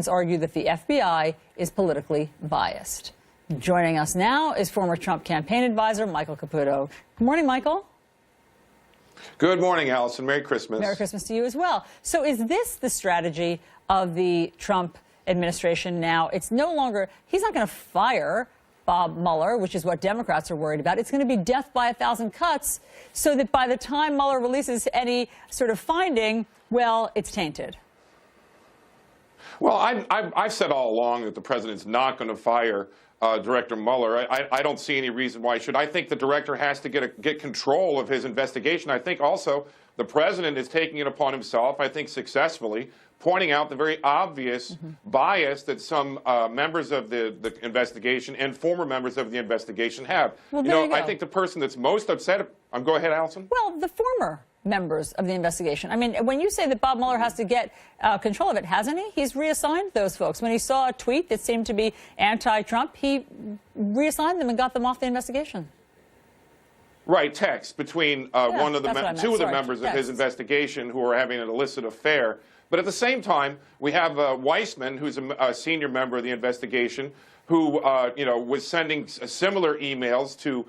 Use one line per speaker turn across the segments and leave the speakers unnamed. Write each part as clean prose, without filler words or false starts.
argue that the FBI is politically biased. Joining us now is former Trump campaign advisor Michael Caputo. Good morning, Michael.
Good morning, Allison. Merry Christmas.
Merry Christmas to you as well. So is this the strategy of the Trump administration now? It's no longer, he's not going to fire Bob Mueller, which is what Democrats are worried about. It's going to be death by 1,000 cuts, so that by the time Mueller releases any sort of finding, well, it's tainted.
Well, I've said all along that the president's not going to fire Director Mueller. I don't see any reason why he should. I think the director has to get control of his investigation. I think also the president is taking it upon himself, I think successfully, pointing out the very obvious bias that some members of the investigation and former members of the investigation have.
Well,
I think the person that's most upset, go ahead, Allison.
Well, the former members of the investigation. I mean, when you say that Bob Mueller has to get control of it, hasn't he? He's reassigned those folks. When he saw a tweet that seemed to be anti-Trump, he reassigned them and got them off the investigation.
Right, text between two of the members of his investigation who are having an illicit affair. But at the same time, we have Weissman, who's a senior member of the investigation, who was sending similar emails to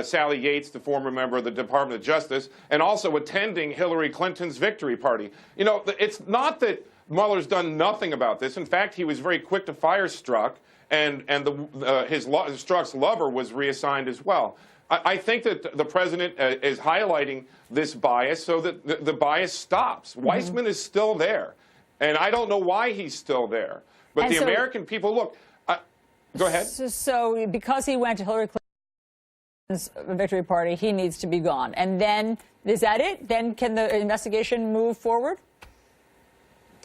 Sally Yates, the former member of the Department of Justice, and also attending Hillary Clinton's victory party. It's not that Mueller's done nothing about this. In fact, he was very quick to fire Strzok, and Strzok's lover was reassigned as well. I think that the president is highlighting this bias so that the bias stops. Weissman is still there, and I don't know why he's still there. But the American people, look, go ahead.
So because he went to Hillary Clinton's victory party, he needs to be gone. And then, is that it? Then can the investigation move forward?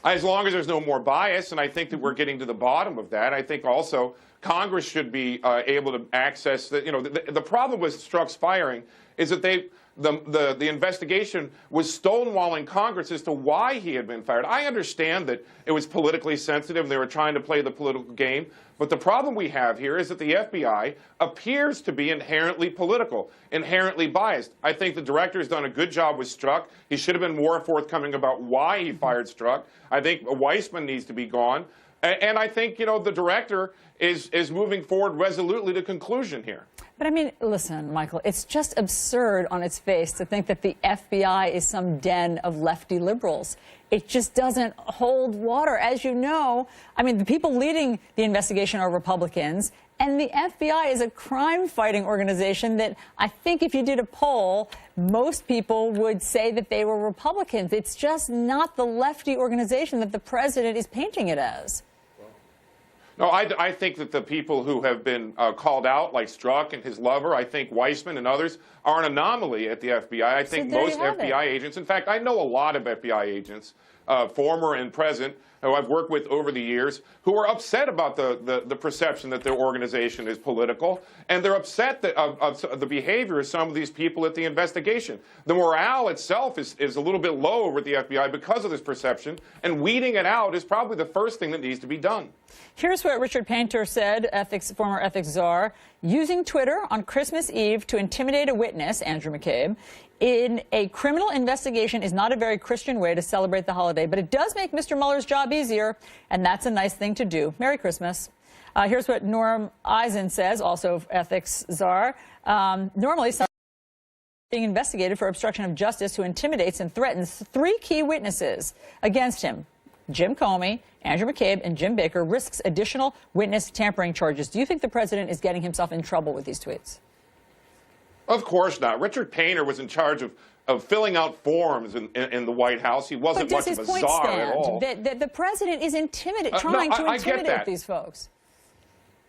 As long as there's no more bias, and I think that we're getting to the bottom of that. I think also Congress should be able to access the problem with Strzok's firing is that the investigation was stonewalling Congress as to why he had been fired. I understand that it was politically sensitive and they were trying to play the political game, but the problem we have here is that the FBI appears to be inherently political, inherently biased. I think the director has done a good job with Strzok. He should have been more forthcoming about why he fired Strzok. I think Weissman needs to be gone. And I think, the director is moving forward resolutely to conclusion here.
But I mean, listen, Michael, it's just absurd on its face to think that the FBI is some den of lefty liberals. It just doesn't hold water. As you know, I mean, the people leading the investigation are Republicans, and the FBI is a crime-fighting organization that I think if you did a poll, most people would say that they were Republicans. It's just not the lefty organization that the president is painting it as.
No, I think that the people who have been called out, like Strzok and his lover, I think Weissman and others, are an anomaly at the FBI. I think most FBI agents, in fact, I know a lot of FBI agents, former and present, who I've worked with over the years, who are upset about the perception that their organization is political, and they're upset of the behavior of some of these people at the investigation. The morale itself is a little bit low over at the FBI because of this perception, and weeding it out is probably the first thing that needs to be done.
Here's what Richard Painter said, former ethics czar, using Twitter on Christmas Eve to intimidate a witness, Andrew McCabe, in a criminal investigation is not a very Christian way to celebrate the holiday, but it does make Mr. Mueller's job easier, and that's a nice thing to do. Merry Christmas. Here's what Norm Eisen says, also ethics czar. Normally, someone being investigated for obstruction of justice who intimidates and threatens 3 key witnesses against him, Jim Comey, Andrew McCabe, and Jim Baker, risks additional witness tampering charges. Do you think the president is getting himself in trouble with these tweets?
Of course not. Richard Painter was in charge of filling out forms in the White House. He wasn't much of a czar at all.
The president is trying to intimidate these folks.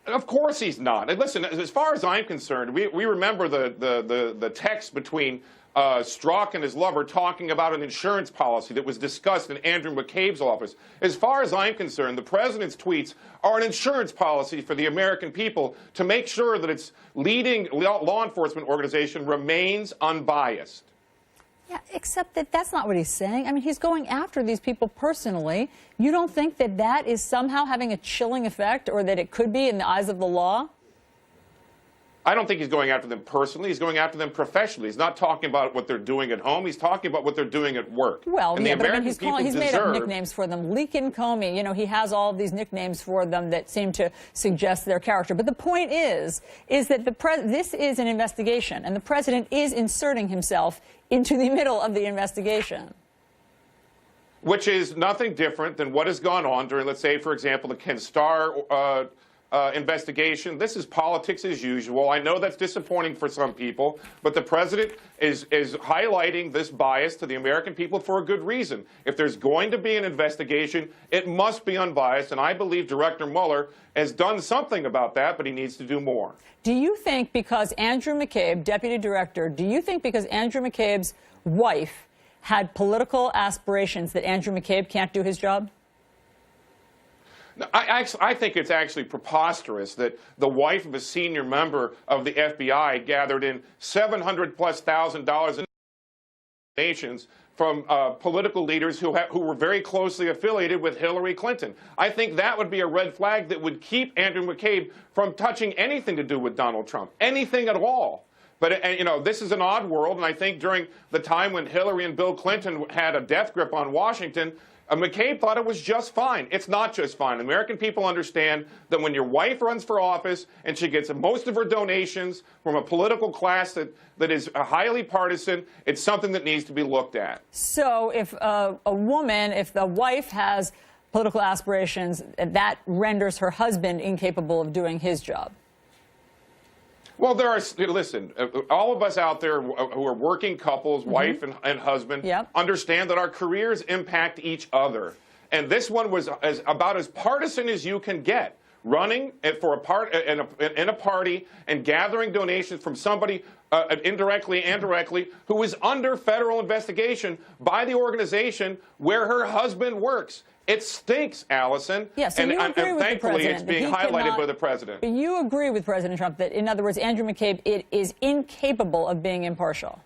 Of course he's not. And listen, as far as I'm concerned, we remember the text between Strzok and his lover talking about an insurance policy that was discussed in Andrew McCabe's office. As far as I'm concerned, the president's tweets are an insurance policy for the American people to make sure that its leading law enforcement organization remains unbiased.
Yeah, except that that's not what he's saying. I mean, he's going after these people personally. You don't think that that is somehow having a chilling effect, or that it could be in the eyes of the law?
I don't think he's going after them personally. He's going after them professionally. He's not talking about what they're doing at home. He's talking about what they're doing at work.
Well,
and
yeah,
the
but
American
he's made up nicknames for them. Leakin' Comey, you know, he has all of these nicknames for them that seem to suggest their character. But the point is that this is an investigation, and the president is inserting himself into the middle of the investigation.
Which is nothing different than what has gone on during, let's say, for example, the Ken Starr investigation. This is politics as usual. I know that's disappointing for some people, but the president is highlighting this bias to the American people for a good reason. If there's going to be an investigation, it must be unbiased, and I believe Director Mueller has done something about that, but he needs to do more.
Do you think because Andrew McCabe, deputy director, do you think because Andrew McCabe's wife had political aspirations that Andrew McCabe can't do his job?
I think it's actually preposterous that the wife of a senior member of the FBI gathered in $700,000+ in donations from political leaders who were very closely affiliated with Hillary Clinton. I think that would be a red flag that would keep Andrew McCabe from touching anything to do with Donald Trump, anything at all. But, you know, this is an odd world, and I think during the time when Hillary and Bill Clinton had a death grip on Washington, McCabe thought it was just fine. It's not just fine. American people understand that when your wife runs for office and she gets most of her donations from a political class that is highly partisan, it's something that needs to be looked at. So
if if the wife has political aspirations, that renders her husband incapable of doing his job.
Well, listen, all of us out there who are working couples, wife and husband, understand that our careers impact each other. And this one was about as partisan as you can get, running for in a party and gathering donations from somebody indirectly and directly who is under federal investigation by the organization where her husband works. It stinks, Allison.
Yes, and
thankfully it's being highlighted by the president.
But you agree with President Trump that, in other words, Andrew McCabe is incapable of being impartial.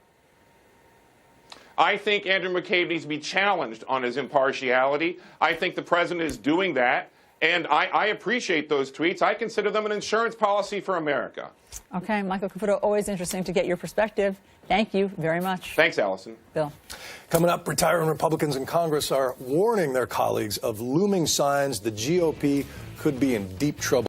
I think Andrew McCabe needs to be challenged on his impartiality. I think the president is doing that, and I appreciate those tweets. I consider them an insurance policy for America. Okay, Michael Caputo, always interesting to get your perspective. Thank you very much. Thanks, Allison. Bill.
Coming up, retiring Republicans in Congress are warning their colleagues of looming signs the GOP could be in deep trouble.